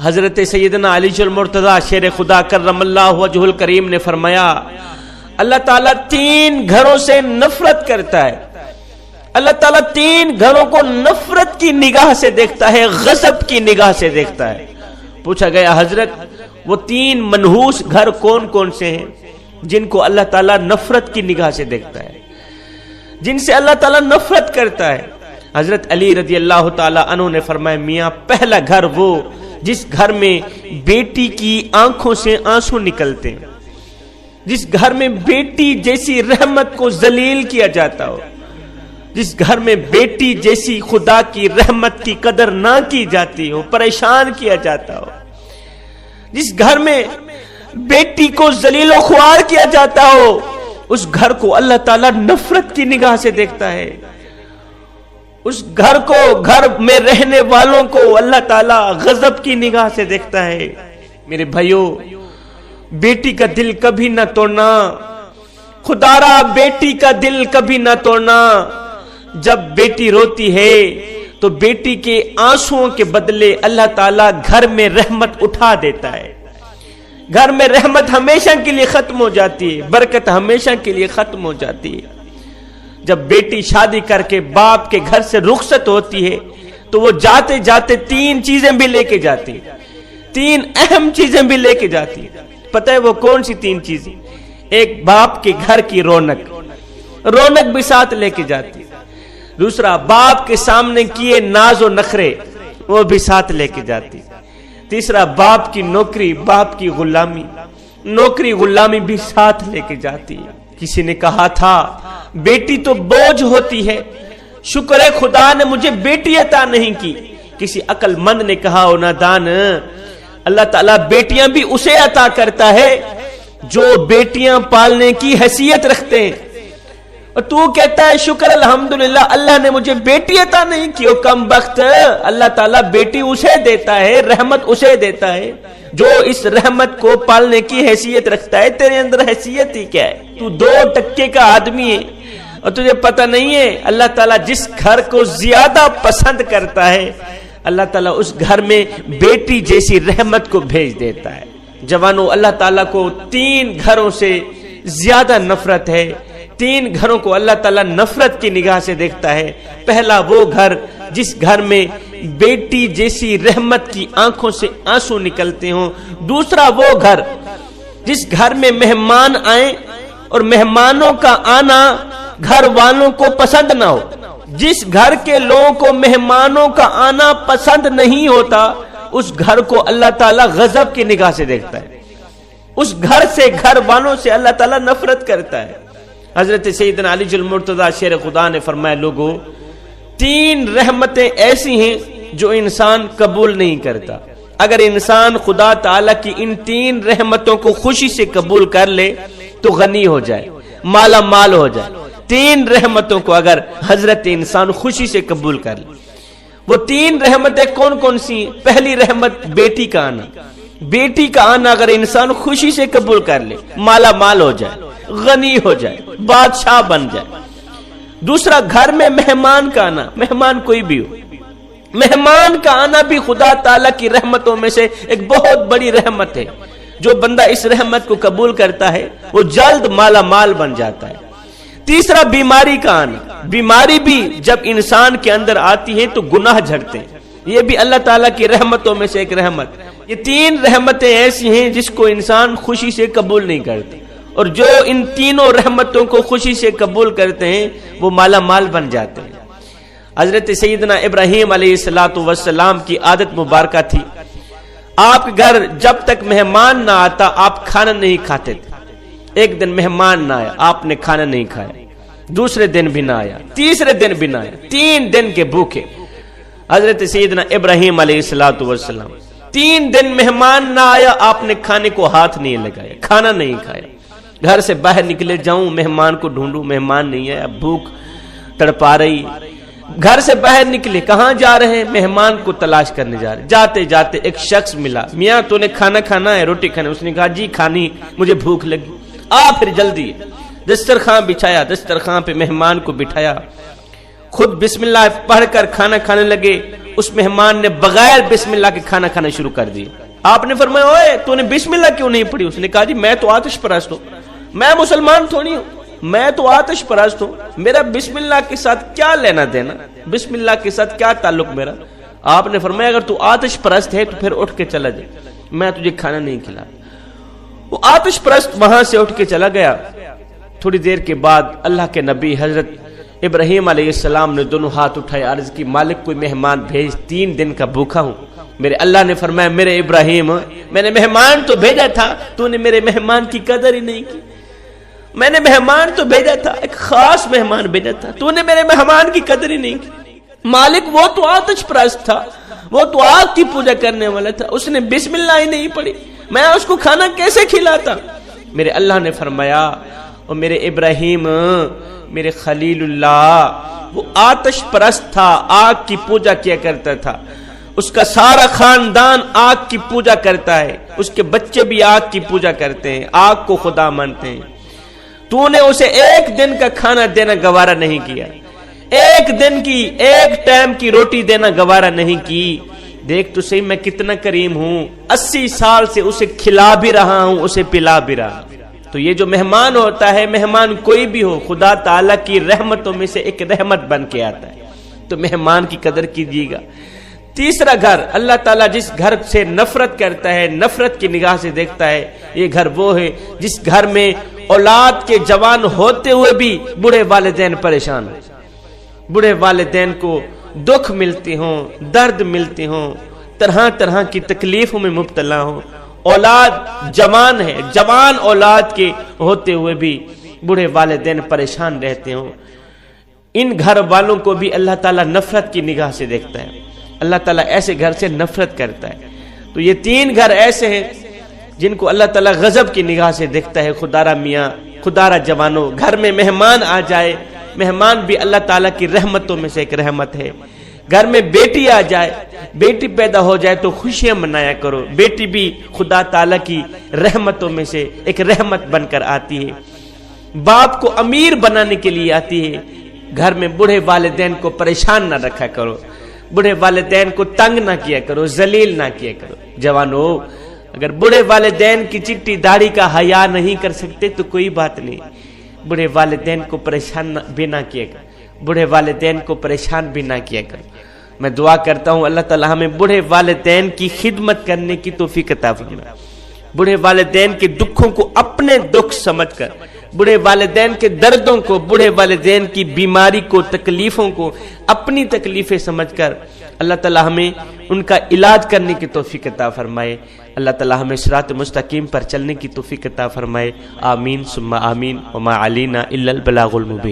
حضرت سیدنا علی المرتضیٰ شیر خدا کرم اللہ وجہ الکریم نے فرمایا اللہ تعالیٰ 3 گھروں سے نفرت کرتا ہے. اللہ تعالیٰ 3 گھروں کو نفرت کی نگاہ سے دیکھتا ہے، غضب کی نگاہ سے دیکھتا ہے. پوچھا گیا حضرت وہ 3 منحوس گھر کون کون سے ہیں جن کو اللہ تعالیٰ نفرت کی نگاہ سے دیکھتا ہے، جن سے اللہ تعالیٰ نفرت کرتا ہے؟ حضرت علی رضی اللہ تعالیٰ عنہ نے فرمایا میاں پہلا گھر وہ جس گھر میں بیٹی کی آنکھوں سے آنسو نکلتے ہیں، جس گھر میں بیٹی جیسی رحمت کو ذلیل کیا جاتا ہو، جس گھر میں بیٹی جیسی خدا کی رحمت کی قدر نہ کی جاتی ہو، پریشان کیا جاتا ہو، جس گھر میں بیٹی کو ذلیل و خوار کیا جاتا ہو، اس گھر کو اللہ تعالیٰ نفرت کی نگاہ سے دیکھتا ہے. اس گھر کو، گھر میں رہنے والوں کو اللہ تعالیٰ غضب کی نگاہ سے دیکھتا ہے. میرے بھائیوں، بیٹی کا دل کبھی نہ توڑنا، خدا را بیٹی کا دل کبھی نہ توڑنا. جب بیٹی روتی ہے تو بیٹی کے آنسوؤں کے بدلے اللہ تعالیٰ گھر میں رحمت اٹھا دیتا ہے. گھر میں رحمت ہمیشہ کے لیے ختم ہو جاتی ہے، برکت ہمیشہ کے لیے ختم ہو جاتی ہے. جب بیٹی شادی کر کے باپ کے گھر سے رخصت ہوتی ہے تو وہ جاتے جاتے 3 چیزیں بھی لے کے جاتی ہے، 3 اہم چیزیں بھی لے کے جاتی ہے. پتہ ہے وہ کون سی 3 چیزیں؟ ایک باپ کے گھر کی رونق بھی ساتھ لے کے جاتی ہے. دوسرا باپ کے سامنے کیے ناز و نخرے وہ بھی ساتھ لے کے جاتی ہے. تیسرا باپ کی نوکری، باپ کی غلامی، نوکری غلامی بھی ساتھ لے کے جاتی ہے. کسی نے کہا تھا بیٹی تو بوجھ ہوتی ہے، شکر ہے خدا نے مجھے بیٹی عطا نہیں کی. کسی عقل مند نے کہا او نادان، اللہ تعالیٰ بیٹیاں بھی اسے عطا کرتا ہے جو بیٹیاں پالنے کی حیثیت رکھتے ہیں، اور تو کہتا ہے شکر الحمدللہ اللہ نے مجھے بیٹی عطا نہیں کی. او کم بخت، اللہ تعالیٰ بیٹی اسے دیتا ہے، رحمت اسے دیتا ہے جو اس رحمت کو پالنے کی حیثیت رکھتا ہے. تیرے اندر حیثیت ہی کیا ہے؟ تو 2% کا آدمی ہے اور تجھے پتہ نہیں ہے اللہ تعالیٰ جس گھر کو زیادہ پسند کرتا ہے اللہ تعالیٰ اس گھر میں بیٹی جیسی رحمت کو بھیج دیتا ہے. جوانوں، اللہ تعالیٰ کو 3 گھروں سے زیادہ نفرت ہے. 3 گھروں کو اللہ تعالیٰ نفرت کی نگاہ سے دیکھتا ہے. پہلا وہ گھر جس گھر میں بیٹی جیسی رحمت کی آنکھوں سے آنسو نکلتے ہوں. دوسرا وہ گھر جس گھر میں مہمان آئیں اور مہمانوں کا آنا گھر والوں کو پسند نہ ہو. جس گھر کے لوگوں کو مہمانوں کا آنا پسند نہیں ہوتا اس گھر کو اللہ تعالیٰ غضب کی نگاہ سے دیکھتا ہے. اس گھر سے، گھر والوں سے اللہ تعالیٰ نفرت کرتا ہے. حضرت سیدنا علی المرتضیٰ شیر خدا نے فرمایا لوگو 3 رحمتیں ایسی ہیں جو انسان قبول نہیں کرتا. اگر انسان خدا تعالیٰ کی ان 3 رحمتوں کو خوشی سے قبول کر لے تو غنی ہو جائے، مالا مال ہو جائے. 3 رحمتوں کو اگر حضرت انسان خوشی سے قبول کر لے. وہ 3 رحمتیں کون کون سی ہیں؟ پہلی رحمت بیٹی کا آنا. بیٹی کا آنا اگر انسان خوشی سے قبول کر لے مالا مال ہو جائے، غنی ہو جائے، بادشاہ بن جائے. دوسرا گھر میں مہمان کا آنا، مہمان کوئی بھی ہو، مہمان کا آنا بھی خدا تعالیٰ کی رحمتوں میں سے ایک بہت بڑی رحمت ہے. جو بندہ اس رحمت کو قبول کرتا ہے وہ جلد مالا مال بن جاتا ہے. تیسرا بیماری کا آنا. بیماری بھی جب انسان کے اندر آتی ہے تو گناہ جھڑتے ہیں، یہ بھی اللہ تعالیٰ کی رحمتوں میں سے ایک رحمت. یہ 3 رحمتیں ایسی ہیں جس کو انسان خوشی سے قبول نہیں کرتے، اور جو ان تینوں رحمتوں کو خوشی سے قبول کرتے ہیں وہ مالا مال بن جاتے ہیں. حضرت سیدنا ابراہیم علیہ السلام کی عادت مبارکہ تھی، آپ کے گھر جب تک مہمان نہ آتا آپ کھانا نہیں کھاتے تھے. ایک دن مہمان نہ آیا، آپ نے کھانا نہیں کھایا. دوسرے دن بھی نہ آیا، تیسرے دن بھی نہ آیا، 3 دن کے بھوکے. حضرت سیدنا ابراہیم علیہ السلام 3 دن مہمان نہ آیا، آپ نے کھانے کو ہاتھ نہیں لگایا، کھانا نہیں کھایا. گھر سے باہر نکلے جاؤں مہمان کو ڈھونڈوں، مہمان نہیں ہے، بھوک تڑپا رہی. گھر سے باہر نکلے، کہاں جا رہے ہیں؟ مہمان کو تلاش کرنے جا رہے. جاتے جاتے ایک شخص ملا، میاں تو نے کھانا کھانا ہے، روٹی کھانا؟ اس نے کہا جی کھانی، مجھے بھوک لگی. پھر جلدی دسترخوان بچھایا، دسترخوان پہ مہمان کو بٹھایا، خود بسم اللہ پڑھ کر کھانا کھانے لگے. اس مہمان نے بغیر بسم اللہ کے کھانا کھانا شروع کر دیا. آپ نے فرمایا اوے تو نے بسم اللہ کیوں نہیں پڑھی؟ اس نے کہا جی میں تو آتش پرست ہوں, میں مسلمان تھوڑی ہوں, میں تو آتش پرست ہوں, میرا بسم اللہ کے ساتھ کیا لینا دینا, بسم اللہ کے ساتھ کیا تعلق میرا؟ آپ نے فرمایا اگر تو آتش پرست ہے تو پھر اٹھ کے چلا جائے, میں تجھے کھانا نہیں کھلا. وہ آتش پرست وہاں سے اٹھ کے چلا گیا. تھوڑی دیر کے بعد اللہ کے نبی حضرت ابراہیم علیہ السلام نے دونوں ہاتھ اٹھائے, عرض کی مالک کوئی مہمان بھیج, 3 دن کا بھوکا ہوں. میرے اللہ نے فرمایا میرے ابراہیم میں نے مہمان تو بھیجا تھا, تو نے میرے مہمان کی قدر ہی نہیں کی. میں نے مہمان تو بھیجا تھا, ایک خاص مہمان بھیجا تھا, تو نے میرے مہمان کی قدر ہی نہیں کی. مالک وہ تو آتش پرست تھا, وہ تو آگ کی پوجا کرنے والا تھا, اس نے بسم اللہ ہی نہیں پڑھی, میں اس کو کھانا کیسے کھلاتا؟ میرے اللہ نے فرمایا اور میرے ابراہیم میرے خلیل اللہ وہ آتش پرست تھا, آگ کی پوجا کیا کرتا تھا, اس کا سارا خاندان آگ کی پوجا کرتا ہے, اس کے بچے بھی آگ کی پوجا کرتے ہیں, آگ کو خدا مانتے ہیں. تو نے اسے ایک دن کا کھانا دینا گوارا نہیں کیا, ایک دن کی ایک ٹائم کی روٹی دینا گوارا نہیں کی. دیکھ تو صحیح میں کتنا کریم ہوں, 80 سال سے اسے کھلا بھی رہا ہوں, اسے پلا بھی رہا ہوں. تو یہ جو مہمان ہوتا ہے, مہمان کوئی بھی ہو, خدا تعالیٰ کی رحمتوں میں سے ایک رحمت بن کے آتا ہے, تو مہمان کی قدر کیجیے گا. تیسرا گھر, اللہ تعالیٰ جس گھر سے نفرت کرتا ہے, نفرت کی نگاہ سے دیکھتا ہے, یہ گھر وہ ہے جس گھر میں اولاد کے جوان ہوتے ہوئے بھی بوڑھے والدین پریشان ہوں, بوڑھے والدین کو دکھ ملتے ہوں, درد ملتے ہوں, طرح طرح کی تکلیفوں میں مبتلا ہوں. اولاد جوان ہے, جوان اولاد کے ہوتے ہوئے بھی بوڑھے والدین پریشان رہتے ہوں. ان گھر والوں کو بھی اللہ تعالیٰ نفرت کی نگاہ سے دیکھتا ہے, اللہ تعالیٰ ایسے گھر سے نفرت کرتا ہے. تو یہ 3 گھر ایسے ہیں جن کو اللہ تعالیٰ غضب کی نگاہ سے دیکھتا ہے. خدارا میاں, خدارا جوانوں, گھر میں مہمان آ جائے, مہمان بھی اللہ تعالیٰ کی رحمتوں میں سے ایک رحمت ہے. گھر میں بیٹی آ جائے, بیٹی پیدا ہو جائے تو خوشیاں منایا کرو, بیٹی بھی خدا تعالیٰ کی رحمتوں میں سے ایک رحمت بن کر آتی ہے. باپ کو امیر بنانے کے لیے آتی ہے. گھر میں بوڑھے والدین کو پریشان نہ رکھا کرو, بوڑھے والدین کو تنگ نہ کیا کرو, ذلیل نہ کیا کرو. جوانو, اگر بوڑھے والدین کی چٹی داڑھی کا حیا نہیں کر سکتے تو کوئی بات نہیں, بوڑھے والدین کو پریشان بھی نہ کیا کرو, بوڑھے والدین کو پریشان بھی نہ کیا کرو. میں دعا کرتا ہوں اللہ تعالیٰ ہمیں بوڑھے والدین کی خدمت کرنے کی توفیق عطا فرمائے. بوڑھے والدین کے دکھوں کو اپنے دکھ سمجھ کر, بوڑھے والدین کے دردوں کو, بوڑھے والدین کی بیماری کو, تکلیفوں کو اپنی تکلیفیں سمجھ کر اللہ تعالیٰ ہمیں ان کا علاج کرنے کی توفیق عطا فرمائے. اللہ تعالیٰ ہمیں صراط مستقیم پر چلنے کی توفیق عطا فرمائے. آمین ثم آمین. وما علینا الا البلاغ المبین.